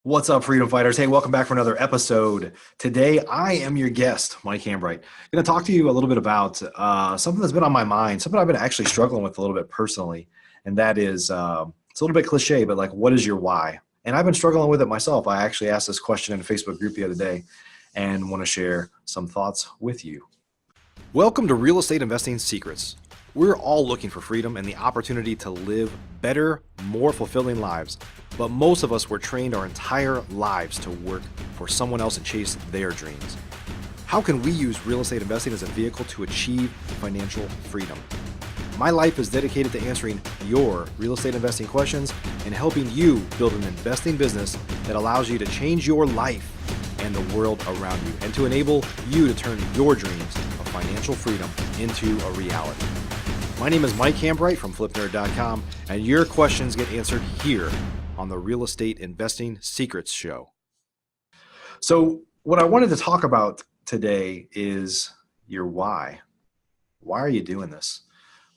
What's up, freedom fighters? Hey, welcome back for another episode. Today, I am your guest, Mike Hambright. I'm going to talk to you a little bit about something that's been on my mind, something I've been actually struggling with a little bit personally, and that is it's a little bit cliche, but like, what is your why? And I've been struggling with it myself. I actually asked this question in a Facebook group the other day, and want to share some thoughts with you. Welcome to Real Estate Investing Secrets. We're all looking for freedom and the opportunity to live better, more fulfilling lives. But most of us were trained our entire lives to work for someone else and chase their dreams. How can we use real estate investing as a vehicle to achieve financial freedom? My life is dedicated to answering your real estate investing questions and helping you build an investing business that allows you to change your life and the world around you, and to enable you to turn your dreams of financial freedom into a reality. My name is Mike Hambright from FlipNerd.com, and your questions get answered here on the Real Estate Investing Secrets Show. So what I wanted to talk about today is your why. Why are you doing this?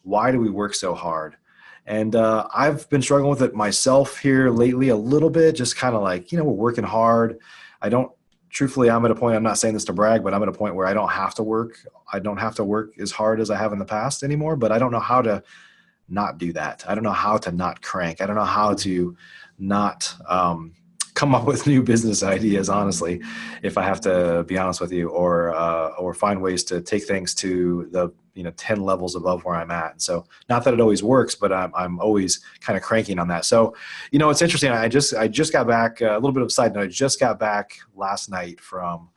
Why do we work so hard? And I've been struggling with it myself here lately a little bit, just kind of like, we're working hard. Truthfully, I'm at a point, I'm not saying this to brag, but I'm at a point where I don't have to work. I don't have to work as hard as I have in the past anymore, but I don't know how to not do that. I don't know how to not crank. I don't know how to not come up with new business ideas, honestly, if I have to be honest with you, or find ways to take things to the 10 levels above where I'm at. And so, not that it always works, but I'm always kind of cranking on that. So, it's interesting. I just got back. A little bit of a side note. I just got back last night from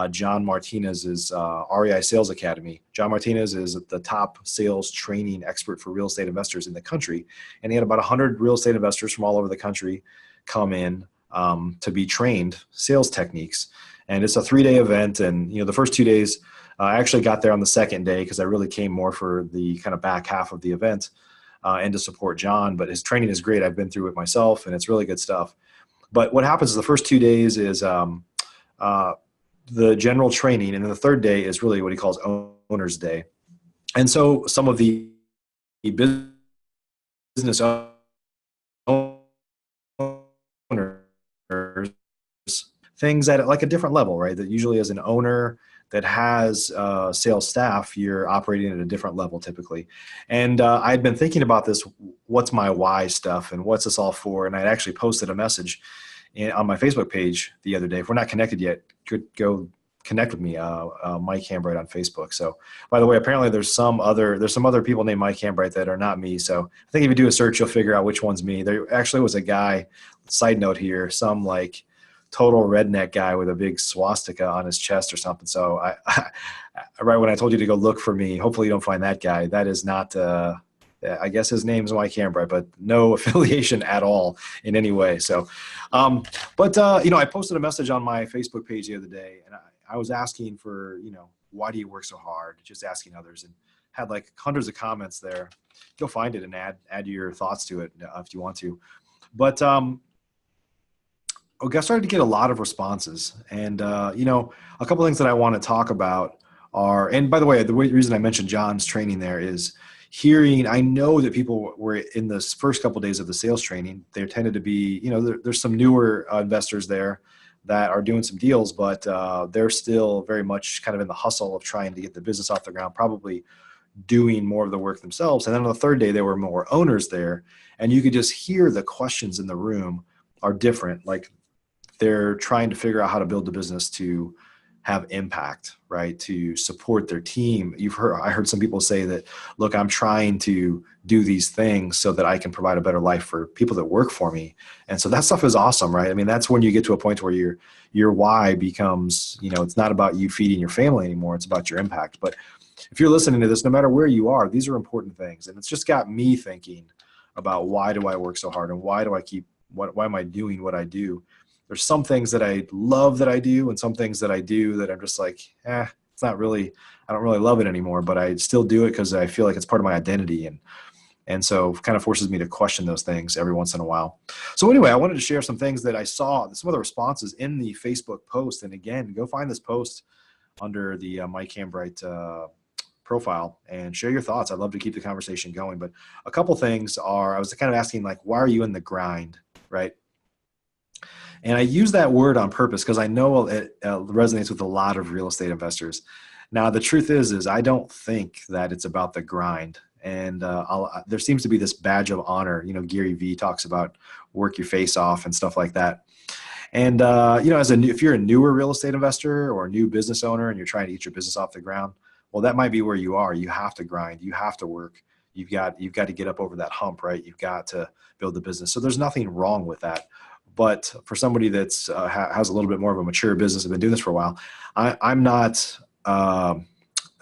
John Martinez's REI Sales Academy. John Martinez is the top sales training expert for real estate investors in the country, and he had about 100 real estate investors from all over the country come in to be trained sales techniques. And it's a 3-day event. And, the first 2 days, I actually got there on the second day because I really came more for the kind of back half of the event and to support John. But his training is great. I've been through it myself, and it's really good stuff. But what happens is the first 2 days is the general training. And then the third day is really what he calls Owner's Day. And so some of the business owners, things at like a different level, right? That usually as an owner that has sales staff, you're operating at a different level typically. And I'd been thinking about this, what's my why stuff and what's this all for? And I'd actually posted a message on my Facebook page the other day. If we're not connected yet, could go connect with me, Mike Hambright on Facebook. So by the way, apparently there's some other people named Mike Hambright that are not me. So I think if you do a search, you'll figure out which one's me. There actually was a guy, side note here, some like total redneck guy with a big swastika on his chest or something. So I right when I told you to go look for me, hopefully you don't find that guy. That is not, I guess his name's Mike Hambright, but no affiliation at all in any way. So, I posted a message on my Facebook page the other day, and I was asking for, why do you work so hard? Just asking others, and had like hundreds of comments there. You'll find it and add your thoughts to it if you want to. But I started to get a lot of responses, and a couple of things that I want to talk about are, and by the way, the reason I mentioned John's training there is hearing. I know that people were in the first couple of days of the sales training. There tended to be, there's some newer investors there that are doing some deals, but they're still very much kind of in the hustle of trying to get the business off the ground, probably doing more of the work themselves. And then on the third day, there were more owners there, and you could just hear the questions in the room are different. Like they're trying to figure out how to build the business to have impact, right? To support their team. I heard some people say that, look, I'm trying to do these things so that I can provide a better life for people that work for me. And so that stuff is awesome, right? I mean, that's when you get to a point where your why becomes, it's not about you feeding your family anymore. It's about your impact. But if you're listening to this, no matter where you are, these are important things. And it's just got me thinking about, why do I work so hard? And why am I doing what I do? There's some things that I love that I do, and some things that I do that I'm just like, it's not really, I don't really love it anymore, but I still do it because I feel like it's part of my identity. And so it kind of forces me to question those things every once in a while. So anyway, I wanted to share some things that I saw, some of the responses in the Facebook post. And again, go find this post under the Mike Hambright profile and share your thoughts. I'd love to keep the conversation going. But a couple things are, I was kind of asking, like, why are you in the grind, right? And I use that word on purpose because I know it resonates with a lot of real estate investors. Now, the truth is I don't think that it's about the grind. And there seems to be this badge of honor. Gary Vee talks about work your face off and stuff like that. And if you're a newer real estate investor or a new business owner and you're trying to get your business off the ground, well, that might be where you are. You have to grind. You have to work. You've got to get up over that hump, right? You've got to build the business. So there's nothing wrong with that. But for somebody that's has a little bit more of a mature business, have been doing this for a while, I'm not.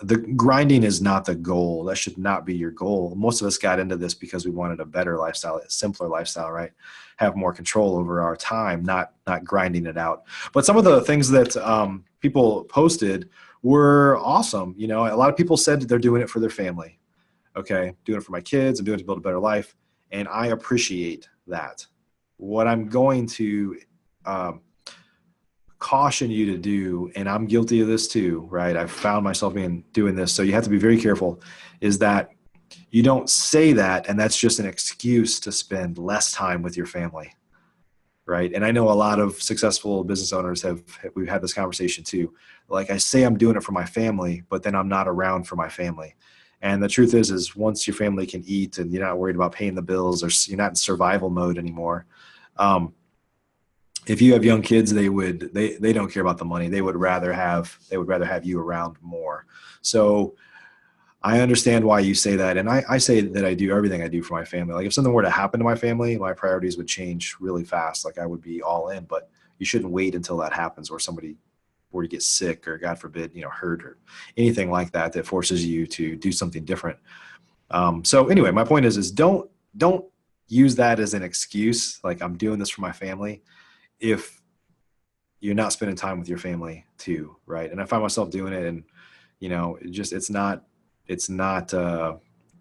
The grinding is not the goal. That should not be your goal. Most of us got into this because we wanted a better lifestyle, a simpler lifestyle, right? Have more control over our time, not grinding it out. But some of the things that people posted were awesome. A lot of people said that they're doing it for their family. Okay, doing it for my kids. I'm doing it to build a better life. And I appreciate that. What I'm going to caution you to do, and I'm guilty of this too, right? I've found myself doing this. So you have to be very careful, is that you don't say that and that's just an excuse to spend less time with your family, right? And I know a lot of successful business owners we've had this conversation too. Like, I say I'm doing it for my family, but then I'm not around for my family. And the truth is once your family can eat and you're not worried about paying the bills, or you're not in survival mode anymore, if you have young kids, they don't care about the money. They would rather have you around more. So I understand why you say that. And I say that I do everything I do for my family. Like, if something were to happen to my family, my priorities would change really fast. Like, I would be all in, but you shouldn't wait until that happens, or somebody were to get sick, or God forbid, hurt, or anything like that forces you to do something different. So anyway, my point is don't use that as an excuse. Like, I'm doing this for my family, if you're not spending time with your family too, right? And I find myself doing it, and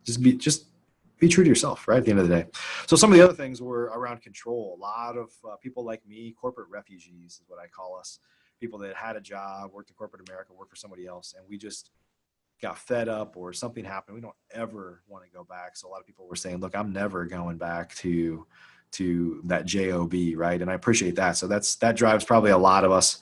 just be true to yourself, right? At the end of the day. So some of the other things were around control. A lot of people like me, corporate refugees is what I call us. People that had a job, worked in corporate America, worked for somebody else, and we just got fed up, or something happened. We don't ever want to go back. So a lot of people were saying, look, I'm never going back to that job, right? And I appreciate that. So that drives probably a lot of us.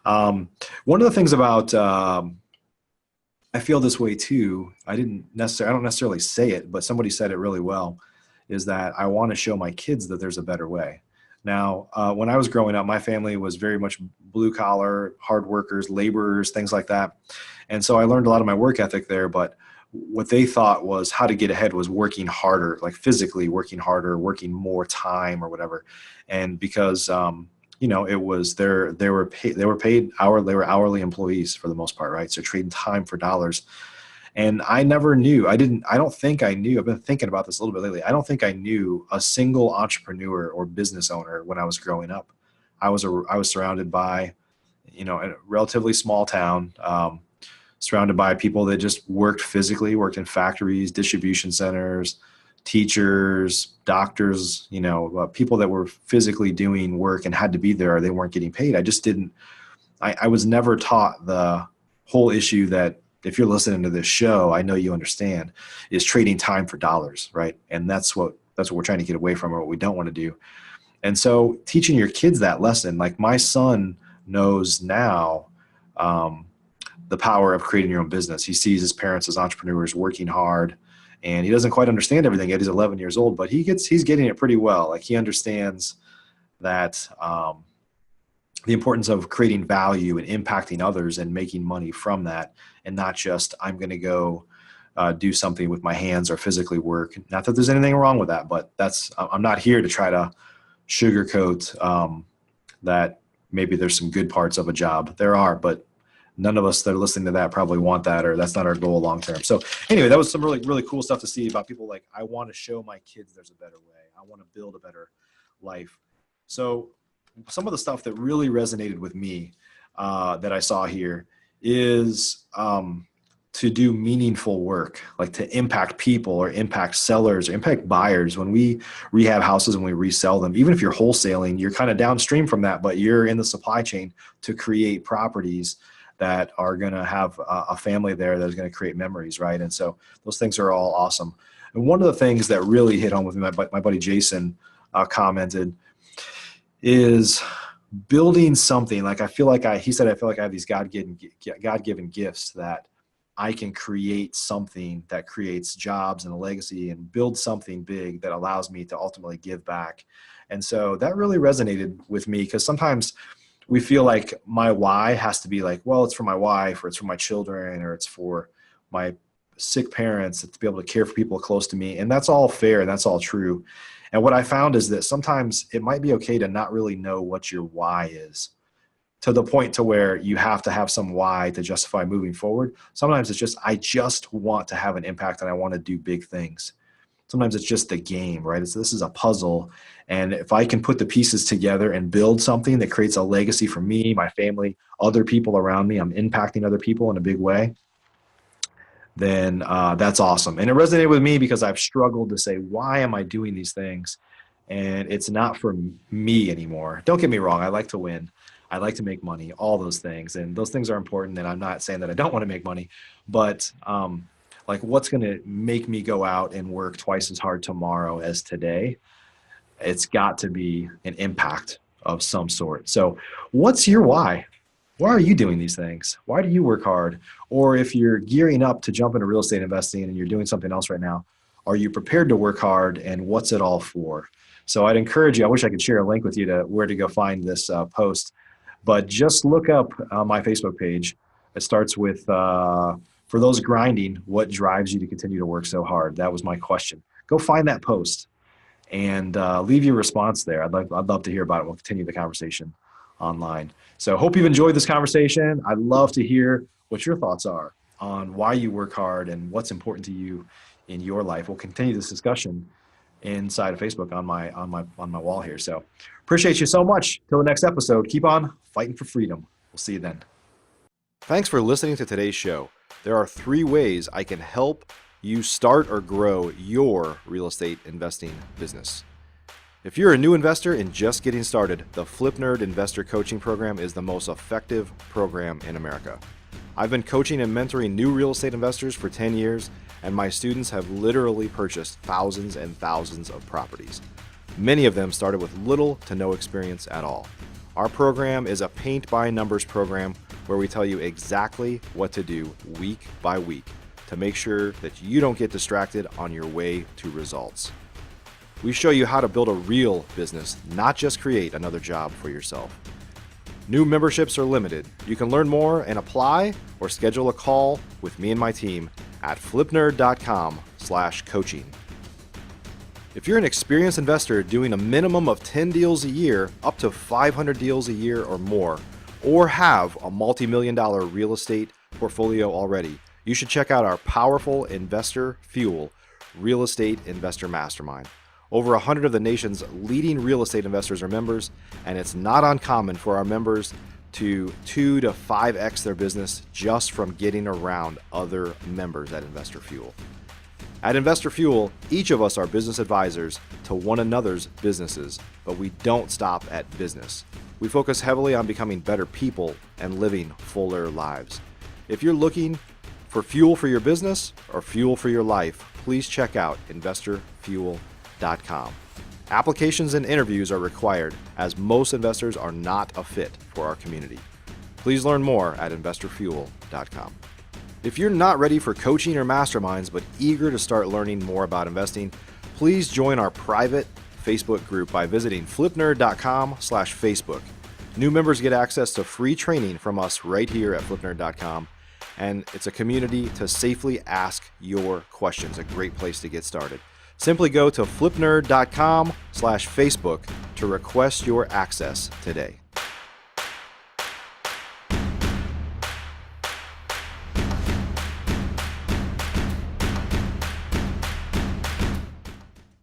One of the things about, I feel this way too. I don't necessarily say it, but somebody said it really well, is that I want to show my kids that there's a better way. Now, when I was growing up, my family was very much blue collar, hard workers, laborers, things like that. And so I learned a lot of my work ethic there, but what they thought was how to get ahead was working harder, like physically working harder, working more time or whatever. And because, it was they were paid hourly, they were hourly employees for the most part, right? So trading time for dollars. And I never knew, I don't think I knew, I've been thinking about this a little bit lately. I don't think I knew a single entrepreneur or business owner when I was growing up. I was surrounded by, a relatively small town, surrounded by people that just worked in factories, distribution centers, teachers, doctors, people that were physically doing work and had to be there, or they weren't getting paid. I was never taught the whole issue that, if you're listening to this show, I know you understand, is trading time for dollars, right? And that's what we're trying to get away from, or what we don't want to do. And so teaching your kids that lesson, like my son knows now, the power of creating your own business. He sees his parents as entrepreneurs working hard, and he doesn't quite understand everything yet. He's 11 years old, but he's getting it pretty well. Like, he understands that the importance of creating value and impacting others and making money from that, and not just, I'm going to go do something with my hands or physically work. Not that there's anything wrong with that, but I'm not here to try to sugarcoat that maybe there's some good parts of a job. There are, but none of us that are listening to that probably want that, or that's not our goal long term. So anyway, that was some really, really cool stuff to see about people like, I want to show my kids there's a better way. I want to build a better life. So some of the stuff that really resonated with me that I saw here is to do meaningful work, like to impact people or impact sellers or impact buyers. When we rehab houses and we resell them, even if you're wholesaling, you're kind of downstream from that, but you're in the supply chain to create properties that are going to have a family there that's going to create memories, right? And so those things are all awesome. And one of the things that really hit home with me, my buddy Jason commented, is building something. Like, he said, I feel like I have these God-given gifts that I can create something that creates jobs and a legacy and build something big that allows me to ultimately give back. And so that really resonated with me, because sometimes we feel like my why has to be like, well, it's for my wife, or it's for my children, or it's for my sick parents, to be able to care for people close to me. And that's all fair, and that's all true. And what I found is that sometimes it might be okay to not really know what your why is, to the point to where you have to have some why to justify moving forward. Sometimes it's just, I just want to have an impact and I want to do big things. Sometimes it's just the game, right? This is a puzzle. And if I can put the pieces together and build something that creates a legacy for me, my family, other people around me, I'm impacting other people in a big way, then that's awesome. And it resonated with me because I've struggled to say, why am I doing these things? And it's not for me anymore. Don't get me wrong. I like to win. I like to make money, all those things. And those things are important. And I'm not saying that I don't want to make money, but like, what's going to make me go out and work twice as hard tomorrow as today? It's got to be an impact of some sort. So what's your why? Why are you doing these things? Why do you work hard? Or if you're gearing up to jump into real estate investing and you're doing something else right now, are you prepared to work hard, and what's it all for? So I'd encourage you, I wish I could share a link with you to where to go find this post, but just look up my Facebook page. It starts with, for those grinding, what drives you to continue to work so hard? That was my question. Go find that post and leave your response there. I'd love to hear about it. We'll continue the conversation online. So hope you've enjoyed this conversation. I'd love to hear what your thoughts are on why you work hard and what's important to you in your life. We'll continue this discussion inside of Facebook on my wall here. So appreciate you so much. Till the next episode, keep on fighting for freedom. We'll see you then. Thanks for listening to today's show. There are 3 ways I can help you start or grow your real estate investing business. If you're a new investor and just getting started, the Flip Nerd Investor Coaching Program is the most effective program in America. I've been coaching and mentoring new real estate investors for 10 years, and my students have literally purchased thousands and thousands of properties. Many of them started with little to no experience at all. Our program is a paint-by-numbers program where we tell you exactly what to do week by week to make sure that you don't get distracted on your way to results. We show you how to build a real business, not just create another job for yourself. New memberships are limited. You can learn more and apply or schedule a call with me and my team at flipnerd.com/coaching. If you're an experienced investor doing a minimum of 10 deals a year, up to 500 deals a year or more, or have a multi-million-dollar real estate portfolio already, you should check out our powerful Investor Fuel Real Estate Investor Mastermind. Over 100 of the nation's leading real estate investors are members, and it's not uncommon for our members to 2 to 5x their business just from getting around other members at Investor Fuel. At Investor Fuel, each of us are business advisors to one another's businesses, but we don't stop at business. We focus heavily on becoming better people and living fuller lives. If you're looking for fuel for your business or fuel for your life, please check out investorfuel.com. Applications and interviews are required, as most investors are not a fit for our community. Please learn more at investorfuel.com. If you're not ready for coaching or masterminds but eager to start learning more about investing, please join our private Facebook group by visiting flipnerd.com/Facebook. New members get access to free training from us right here at flipnerd.com, and it's a community to safely ask your questions, a great place to get started. Simply go to flipnerd.com/Facebook to request your access today.